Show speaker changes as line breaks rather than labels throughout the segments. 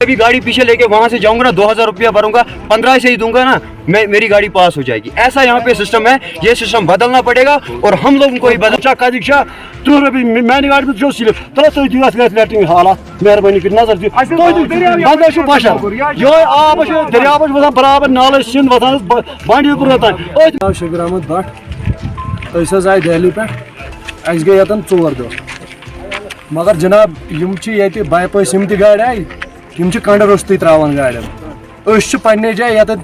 अभी गाड़ी पीछे लेके वहां से जाऊंगा ना, 2000 रुपया भरूंगा, 15 से ही दूंगा ना, मेरी गाड़ी पास हो जाएगी। ऐसा यहाँ पे सिस्टम है, ये सिस्टम बदलना पड़ेगा और हम लोगों को ही बदलना। कादिशा 3 रुपये मैंने गाड़ी में जो सिर्फ तो लैट्रिन हालात मेहरबानी कर नजर दी बंद पशर यो आब दरियाब बराबर नाल सिंध वतान बांडीपुर तान।
शबीर अहमद भट्ट आए दिल्ली पे गई यतन 4 दह मगर जनाब ये बाईपास यम गाड़ आई तम कंड रोस्ती त्रावान गाड़न पन्ने जाए यतन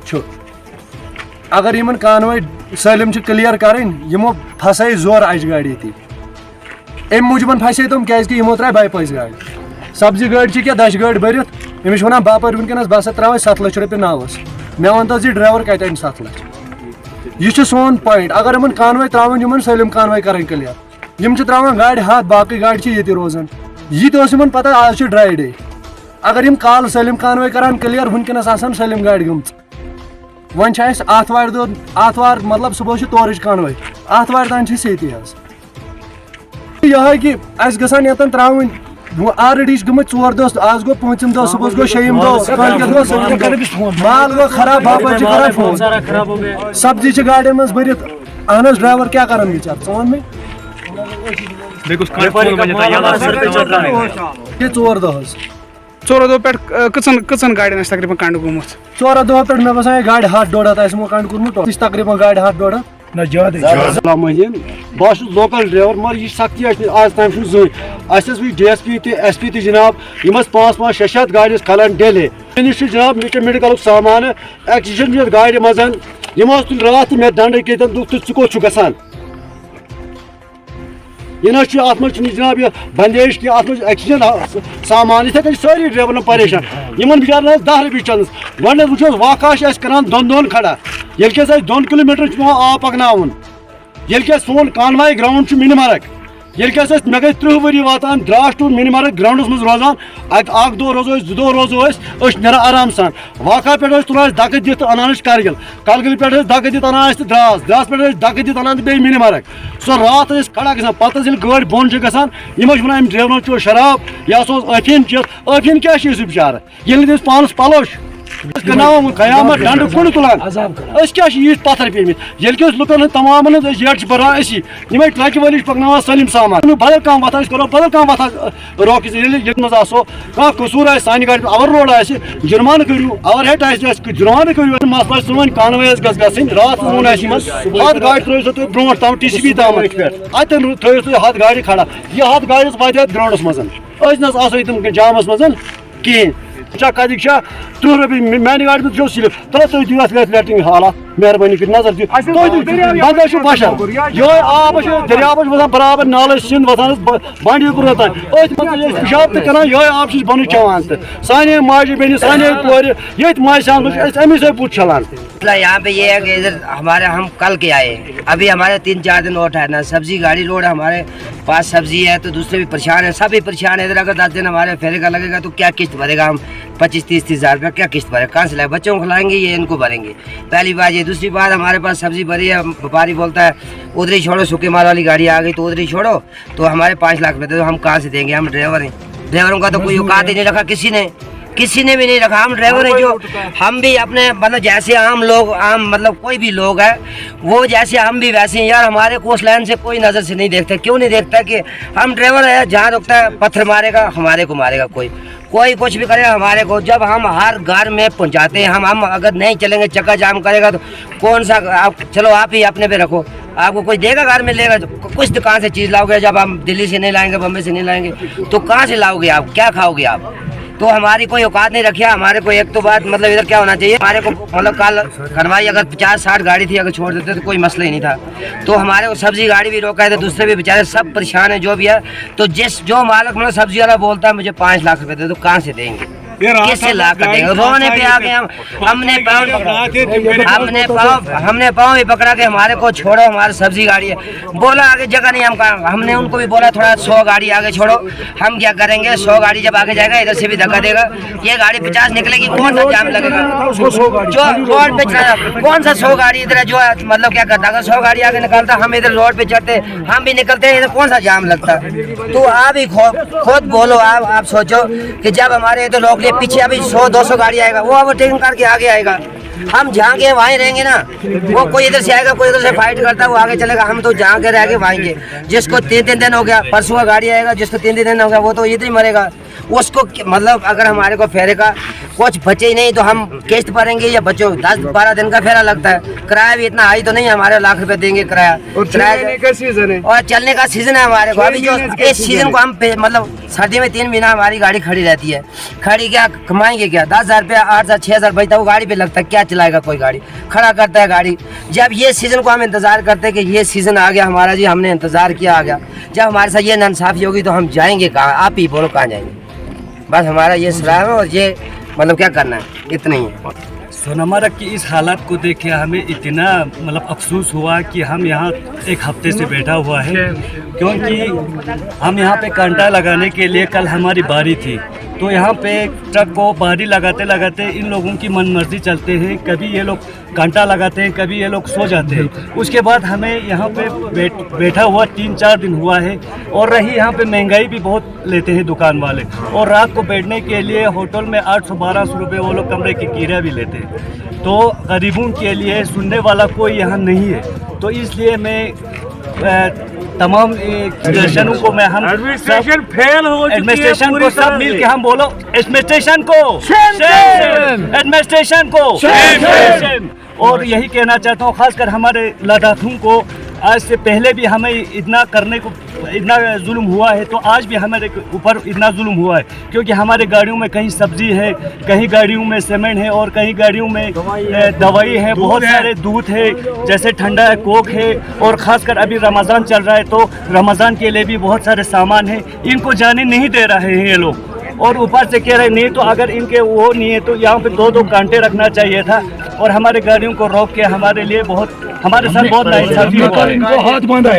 अगर इन कानवे सलम क्लियर करें यमो फसाई जोर अज गाड़ी थी अम मूजूबन फसे तुम क्या यमो त्रा बाईपास गाड़ सब्जी गाड़ी क्या दश गाड़ भरत अमिस वन बापर वनकस बस त्रा 7 लाख रुपये नावस मे वन तो ड्राइवर कत 7 लाख यह सोन पॉइंट। अगर इन कानवे त्रावन इन सलम कानवे करें क्लियर यम त्रावान गाड़ हाथ बाकी गाड़ ये रोजान यह पता आज ड्राई डे अगर यम काल सलम कानवे करान क्लियर वनकस सलम गाड़ गम वन आतवार दो आतवार मतलब सुबह तौर कानवे आतवार तान यह कि गसान यतन त्रावन ऑलरेडी गम 4 दह आज गो 5 दह सुबह गो 6 दह माल गो खराब बाबा खराब सब्जी गाड़ियों मज भरत अहन ड्राइवर क्या कर बेचार वन में ये 4 दह
4 दह पे कचन गाड़ियां तकरीबन कंड गोमुत
4 दह पे मे बसान गाड़ हाथ डोड़ कंड कोर्मुत तकरीबन गाड़ हाथ डोड़ बस लोकल ड्राइवर मगर यह सख्ती आज तम जी DSP SP जनाब यम 5-5-6 गाड़ि खलान डेली नश जनाब मेडिकल सामान एक्सीजन गाड़ि मज यमो तुल रात मे दंड दुख कोत गसान यह जनाब यह बंदेश कि एक्सीजन सामान इथे सारी ड्राइवर परेशान इन बिचार 10 रुपये चलस गो वो वाक़ा करान दोन खड़ा ये 2 किलोमीटर आब पकन ये सोन कानवाई ग्राउंड मिनमरग ये मे गई 30 वरी वातान द्रास टू मिनमरग ग्राउंडस मज रोजान 1 दह रोजो 2 दह रोजो नेरा आराम सान वाक़ा पे तुलान दक दित अनान करगिल करगिल पे दक दित अनान द्रास पे दक दित अनान बे मिनमरग सो रात खड़ा ग पे गाड़ बोन गसान वन ड्राइवर शराब यह अफीन चेत अफीन क्या बेचार ये पानस पलोश कयामत डंड कुन तुलान क्या यीत पत्थर पेमित ये लुकन तमाम जेट बरान यम ट्रक वाली पकन सलिम सामान बदल कह वथा करो बदल कह वथा रोक मो कह कसूर आ सान गाड़ी ओवर रोड आ जुर्मान करू ओवर हेट आ जुर्मान करू मसला सोन कानवे गन रात वोन हथ गाड़ त्रो तुम ब्रो तम TCP तम अतन थो हथ गाड़ खड़ा यह हथ गाड़ वात ग्राउंडस मज आसो तुम जामस मज कहें कादिशा 3 रुपये मैंने गाड़ी में जो सिर्फ लैट्रिन हालात मेहरबानी कर नजर दी बंद पशर यो आब दरियाब बराबर नाल सिंध वतान बांडीपुर तान पेशाब तो कर ये आब बन चवान तो साने माजे बेन साने कोर ये माज अमी से बुत चलान।
यहाँ पे ये है कि इधर हमारे हम कल के आए अभी हमारे 3-4 दिन और ठहरना सब्जी गाड़ी लोड हमारे पास सब्जी है तो दूसरे भी परेशान है सभी परेशान है। इधर अगर 10 दिन हमारे फेरे का लगेगा तो क्या किस्त भरेगा हम 25-30 हज़ार रुपया क्या किस्त भरे कहाँ से लाए बच्चों को खिलाएंगे ये इनको भरेंगे पहली बात ये। दूसरी बात हमारे पास सब्जी भरी है व्यापारी बोलता है उधर ही छोड़ो सूखे माल वाली गाड़ी आ गई तो उधर ही छोड़ो तो हमारे 5 लाख रुपये तो हम कहाँ से देंगे। हम ड्राइवर हैं ड्राइवरों का तो कोई औकात ही नहीं रखा किसी ने भी नहीं रखा। हम ड्राइवर हैं जो हम भी अपने मतलब जैसे आम लोग आम मतलब कोई भी लोग है वो जैसे हम भी वैसे हैं यार। हमारे को उस लाइन से कोई नज़र से नहीं देखता क्यों नहीं देखता कि हम ड्राइवर है जहाँ रुकता है पत्थर मारेगा हमारे को मारेगा कोई कुछ भी करेगा हमारे को। जब हम हर घर में पहुंचाते हैं हम अगर नहीं चलेंगे चक्का जाम करेगा तो कौन सा आप चलो आप ही अपने पे रखो आपको कोई देगा घर में लेगा तो कुछ दुकान से चीज़ लाओगे। जब हम दिल्ली से नहीं लाएंगे बम्बई से नहीं लाएंगे तो कहाँ से लाओगे आप क्या खाओगे आप। तो हमारी कोई औकात नहीं रखी हमारे को। एक तो बात मतलब इधर क्या होना चाहिए हमारे को मतलब कल खनवाई अगर 50-60 गाड़ी थी अगर छोड़ देते तो कोई मसला ही नहीं था। तो हमारे को सब्जी गाड़ी भी रोका है तो दूसरे भी बेचारे सब परेशान है जो भी है। तो जो मालिक मतलब सब्जी वाला बोलता है मुझे 5 लाख रुपए दे तो कहाँ से देंगे किससे ला कर देंगे। रोने पे आ गए हमने पाँव भी पकड़ा के हमारे को छोड़ो हमारी सब्जी गाड़ी है बोला आगे जगह नहीं हमने उनको भी बोला थोड़ा 100 गाड़ी आगे छोड़ो। हम क्या करेंगे 100 गाड़ी जब आगे जाएगा इधर से भी धक्का देगा ये गाड़ी 50 निकलेगी कौन सा जाम लगेगा जो रोड पे कौन सा 100 गाड़ी इधर जो मतलब क्या करता अगर 100 गाड़ी आगे निकालता हम इधर रोड पे चढ़ते हम भी निकलते इधर कौन सा जाम लगता। तो आप ही खुद बोलो आप सोचो कि जब हमारे इधर रोक लिए पीछे अभी 100-200 गाड़ी आएगा, वो ओवरटेकिंग करके आगे आएगा। हम जहाँ के वहीं रहेंगे ना, वो कोई इधर से आएगा, कोई इधर से फाइट करता है, वो आगे चलेगा। हम तो जहाँ के रह के वहीं के, जिसको 3 दिन हो गया, परसों का गाड़ी आएगा, जिसको 3 दिन हो गया वो तो इधर ही मरेगा। उसको मतलब अगर हमारे को फेरे का कुछ बचे ही नहीं तो हम किस्त भरेंगे या बचो। 10-12 दिन का फेरा लगता है, किराया भी इतना हाई तो नहीं, हमारे लाख रुपए देंगे किराया।
और चलने का सीजन है,
और चलने का सीजन है हमारे को। अभी जो इस सीजन को हम मतलब सर्दी में 3 महीना हमारी गाड़ी खड़ी रहती है। खड़ी क्या कमाएंगे, क्या 10,000 रुपया, 8,000 6,000 बचता वो गाड़ी पे लगता है, क्या चलाएगा कोई गाड़ी, खड़ा करता है गाड़ी। जब ये सीजन को हम इंतजार करते हैं कि ये सीजन आ गया हमारा जी, हमने इंतजार किया आ गया। जब हमारे साथ ये नाइंसाफी होगी तो हम जाएंगे कहाँ? आप ही बोलो कहाँ जाएंगे? बस हमारा ये सलाह है, और ये मतलब क्या करना है, इतना ही है।
सोनमर्ग की इस हालत को देख के हमें इतना मतलब अफसोस हुआ कि हम यहाँ एक हफ्ते से बैठा हुआ है, क्योंकि हम यहाँ पे कांटा लगाने के लिए कल हमारी बारी थी। तो यहाँ पे ट्रक को बारी लगाते लगाते इन लोगों की मनमर्जी चलते हैं, कभी ये लोग कांटा लगाते हैं, कभी ये लोग सो जाते हैं। उसके बाद हमें यहाँ पे बैठा हुआ 3-4 दिन हुआ है। और रही यहाँ पे महंगाई भी बहुत लेते हैं दुकान वाले, और रात को बैठने के लिए होटल में 800-1200 रुपये वो लोग कमरे की किराया भी लेते हैं। तो गरीबों के लिए सुनने वाला कोई यहाँ नहीं है। तो इसलिए मैं तमाम एडमिनिस्ट्रेशनों को मैं हम
एडमिनिस्ट्रेशन फेल हो,
एडमिनिस्ट्रेशन को सब मिल के हम बोलो, एडमिनिस्ट्रेशन को एडमिनिस्ट्रेशन को। और यही कहना चाहता हूँ, खासकर हमारे लद्दाखियों को, आज से पहले भी हमें इतना करने को इतना जुल्म हुआ है, तो आज भी हमारे ऊपर इतना जुल्म हुआ है, क्योंकि हमारे गाड़ियों में कहीं सब्जी है, कहीं गाड़ियों में सीमेंट है, और कहीं गाड़ियों में दवाई है, बहुत सारे दूध है, जैसे ठंडा है, कोक है। और ख़ासकर अभी रमज़ान चल रहा है, तो रमज़ान के लिए भी बहुत सारे सामान है, इनको जाने नहीं दे रहे हैं ये लोग। और ऊपर से कह रहे नहीं, तो अगर इनके वो नहीं है तो यहाँ पे 2-2 कांटे रखना चाहिए था। और हमारे गाड़ियों को रोक के हमारे लिए हमारे साथ बहुत नाइंसाफी हुआ है।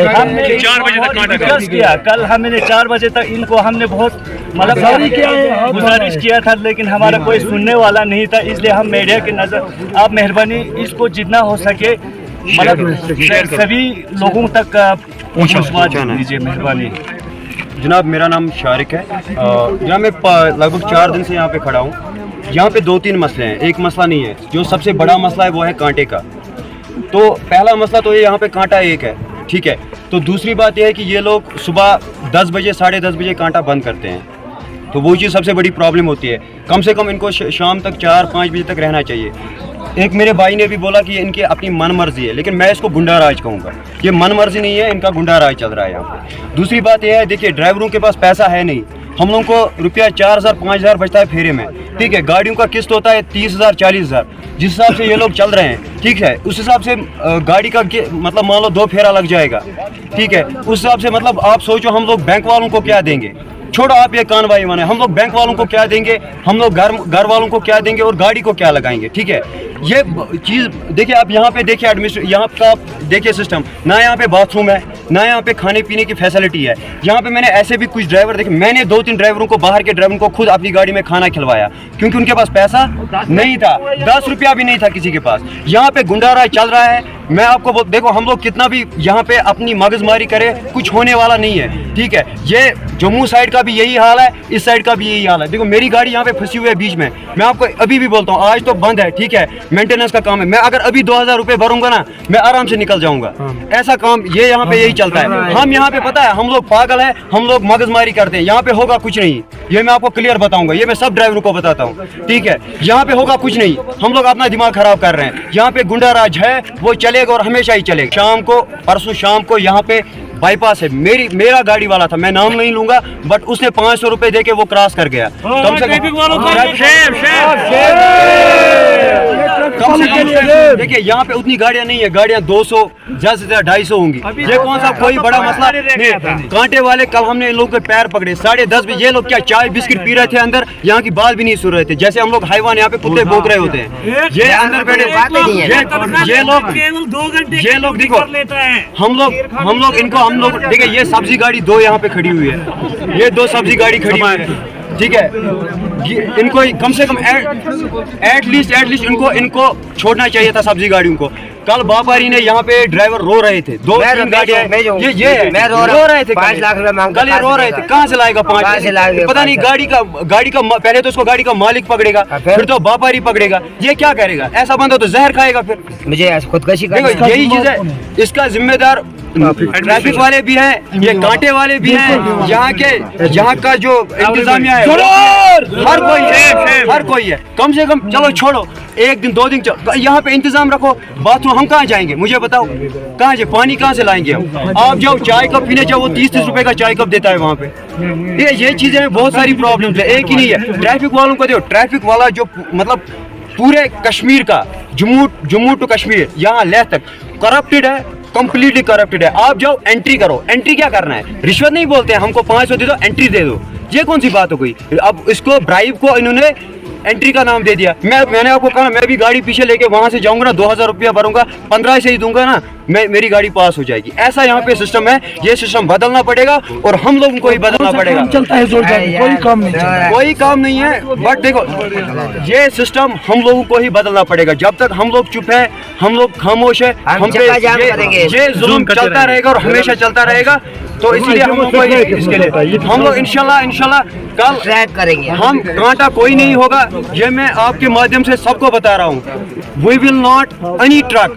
हमने 4 बजे तक डिस्कस किया, कल हमने 4 बजे तक इनको हमने बहुत मतलब गुजारिश किया था, लेकिन हमारा कोई सुनने वाला नहीं था। इसलिए हम मीडिया की नज़र, आप मेहरबानी इसको जितना हो सके मतलब सभी लोगों तक पहुँचा दीजिए, मेहरबानी।
जनाब, मेरा नाम शारिक है। यहाँ मैं लगभग 4 दिन से यहाँ पे खड़ा हूँ। यहाँ पे 2-3 मसले हैं, एक मसला नहीं है। जो सबसे बड़ा मसला है वो है कांटे का। तो पहला मसला तो ये यहाँ पे कांटा एक है, ठीक है। तो दूसरी बात यह है कि ये लोग सुबह 10 बजे 10:30 बजे कांटा बंद करते हैं, तो वो चीज़ सबसे बड़ी प्रॉब्लम होती है। कम से कम इनको शाम तक 4-5 बजे तक रहना चाहिए। एक मेरे भाई ने भी बोला कि इनकी अपनी मन मर्जी है, लेकिन मैं इसको गुंडा राज कहूँगा। ये मन मर्जी नहीं है, इनका गुंडा राज चल रहा है यहाँ पे। दूसरी बात यह है, देखिए ड्राइवरों के पास पैसा है नहीं। हम लोगों को रुपया 4,000-5,000 बचता है फेरे में, ठीक है। गाड़ियों का किस्त होता है 30,000-40,000, जिस हिसाब से ये लोग चल रहे हैं, ठीक है, उस हिसाब से गाड़ी का मतलब मान लो 2 फेरा लग जाएगा, ठीक है। उस हिसाब से मतलब आप सोचो हम लोग बैंक वालों को क्या देंगे। छोड़ो आप ये कानवाई माने, हम लोग बैंक वालों को क्या देंगे, हम लोग घर वालों को क्या देंगे, और गाड़ी को क्या लगाएंगे, ठीक है। ये चीज़ देखिए आप यहाँ पे देखिए, यहाँ का देखिए सिस्टम, ना यहाँ पे बाथरूम है, ना यहाँ पे खाने पीने की फैसिलिटी है। यहाँ पे मैंने ऐसे भी कुछ ड्राइवर देखे, मैंने 2-3 ड्राइवरों को, बाहर के ड्राइवरों को खुद अपनी गाड़ी में खाना खिलवाया, क्योंकि उनके पास पैसा नहीं था, 10 रुपया भी नहीं था किसी के पास। यहाँ पे गुंडाराज चल रहा है। मैं आपको देखो, हम लोग कितना भी यहाँ पे अपनी मगजमारी करें, कुछ होने वाला नहीं है, ठीक है। ये जम्मू साइड का भी यही हाल है, इस साइड का भी यही हाल है। देखो मेरी गाड़ी यहाँ पे फंसी हुई है बीच में। मैं आपको अभी भी बोलता हूँ, आज तो बंद है, ठीक है, मेंटेनेंस का काम है। मैं अगर अभी 2,000 रुपये भरूंगा ना, मैं आराम से निकल जाऊंगा। ऐसा काम ये यहाँ पे यही चलता है। हम यहाँ पे पता है, हम लोग पागल है, हम लोग मगजमारी करते हैं। यहाँ पे होगा कुछ नहीं, ये मैं आपको क्लियर बताऊंगा, ये मैं सब ड्राइवरों को बताता हूँ, ठीक है। यहाँ पे होगा कुछ नहीं, हम लोग अपना दिमाग खराब कर रहे हैं। यहाँ पे गुंडा राज है, वो चलेगा और हमेशा ही चलेगा। शाम को, परसों शाम को यहाँ पे बाईपास है, मेरा गाड़ी वाला था, मैं नाम नहीं लूंगा, बट उसने 500 रुपए देके वो क्रॉस कर गया। कम से कम देखिए यहाँ पे उतनी गाड़ियाँ नहीं है, गाड़ियाँ 200 ज्यादा से ज्यादा 250 होंगी। ये कौन सा कोई बड़ा मसला नहीं। कांटे वाले कल हमने इन लोगों के पैर पकड़े 10:30 बजे। ये लोग क्या चाय बिस्किट पी रहे थे अंदर, यहाँ की बात भी नहीं सुन रहे थे, जैसे हम लोग हैवान यहाँ पे कुत्ते भौंक रहे होते हैं। ये अंदर बैठे, ये लोग देखो, हम लोग इनको देखिए, ये सब्जी गाड़ी 2 यहाँ पे खड़ी हुई है, ये 2 सब्जी गाड़ी खड़ी हुई है, ठीक है। इनको कम से कम एटलीस्ट इनको छोड़ना चाहिए था सब्जी गाड़ियों को। कल व्यापारी ने यहाँ पे ड्राइवर रो रहे थे, दो तीन गाड़ियाँ
मैं रो
रहे थे,
5 लाख रुपए मांगता,
कल ये रो रहे थे। कहाँ से लाएगा
कहाँ से लाएगा?
5? पता नहीं गाड़ी का पहले तो उसको गाड़ी का मालिक पकड़ेगा, फिर तो व्यापारी पकड़ेगा। ये क्या करेगा? ऐसा बंदा तो जहर खाएगा फिर।
मुझे खुदकशी
देखो यही चीज है, इसका जिम्मेदार ट्रैफिक वाले भी हैं, ये कांटे वाले भी हैं, यहाँ का जो इंतजामिया है हर कोई है। कम से कम चलो छोड़ो, 1 दिन 2 दिन यहाँ पे इंतजाम रखो। बाथरूम हम कहाँ जाएंगे? मुझे बताओ कहाँ जाए? पानी कहाँ से लाएंगे हम? आप जाओ चाय कप पीने जाओ, वो 30-30 रुपए का चाय कप देता है वहाँ पे। ये चीजें हैं, बहुत सारी प्रॉब्लम है, एक ही नहीं है। ट्रैफिक वालों को देखो, ट्रैफिक वाला जो मतलब पूरे कश्मीर का जम्मू टू कश्मीर यहाँ लेह तक करप्टेड है, कंप्लीटली करप्टेड है। आप जाओ एंट्री करो, एंट्री क्या करना है? रिश्वत नहीं बोलते हैं, हमको 500 दे दो एंट्री दे दो। ये कौन सी बात हो गई? अब इसको ब्राइब को इन्होंने एंट्री का नाम दे दिया। मैंने आपको कहा मैं भी गाड़ी पीछे लेके वहां से जाऊंगा ना, 2000 रुपया भरूंगा, 15 से ही दूंगा ना, मेरी गाड़ी पास हो जाएगी। ऐसा यहाँ पे सिस्टम है, ये सिस्टम बदलना पड़ेगा और हम लोगों को ही बदलना पड़ेगा।
चलता है जोर
कोई काम नहीं है, बट देखो ये सिस्टम हम लोगों को ही बदलना पड़ेगा। जब तक हम लोग चुप है, हम लोग खामोश है, हम पे ये जुल्म चलता रहेगा और हमेशा चलता रहेगा। तो इसीलिए हम लोग इसके लिए हम लोग इंशाल्लाह कल
ट्रैक करेंगे।
हम कांटा कोई नहीं होगा, ये मैं आपके माध्यम से सबको बता रहा हूँ। We will not any truck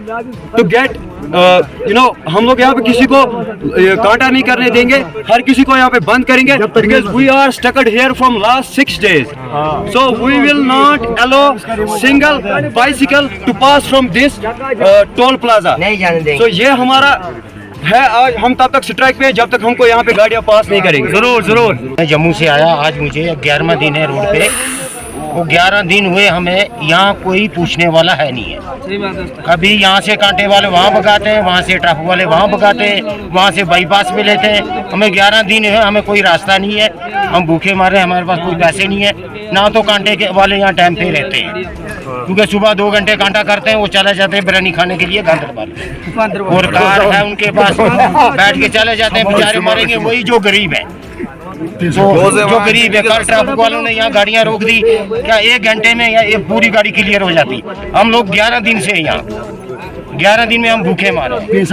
to get हम लोग यहाँ पे किसी को कांटा नहीं करने देंगे, हर किसी को यहाँ पे बंद करेंगे, because we are stucked here from last 6 days, so we will not allow single bicycle to pass from this toll plaza.
नहीं जाने देंगे।
तो ये हमारा है, आज हम तब तक स्ट्राइक पे जब तक हमको यहाँ पे गाड़ियाँ पास नहीं करेंगे।
जरूर। मैं जम्मू से आया, आज मुझे 11वां दिन है रोड पे। वो 11 दिन हुए, हमें यहाँ कोई पूछने वाला है नहीं है। कभी यहाँ से कांटे वाले वहाँ भगाते हैं, वहाँ से ट्रैफिक वाले वहाँ भगाते हैं, वहाँ से बाईपास में लेते हैं। हमें 11 दिन है, हमें कोई रास्ता नहीं है, हम भूखे मारे, हमारे पास कोई पैसे नहीं है ना। तो कांटे के वाले यहाँ टाइम पे रहते हैं, क्योंकि सुबह 2 घंटे कांटा करते हैं, वो चले जाते हैं बिरयानी खाने के लिए गांधर वाले, और कार है उनके पास, बैठ के चले जाते हैं। बेचारे मरेंगे वही जो गरीब है, जो गरीब है। कल ट्रैफिक वालों ने यहाँ गाड़ियाँ रोक दी, क्या 1 घंटे में या एक पूरी गाड़ी क्लियर हो जाती? हम लोग 11 दिन से यहाँ, 11 दिन में हम भूखे मारे।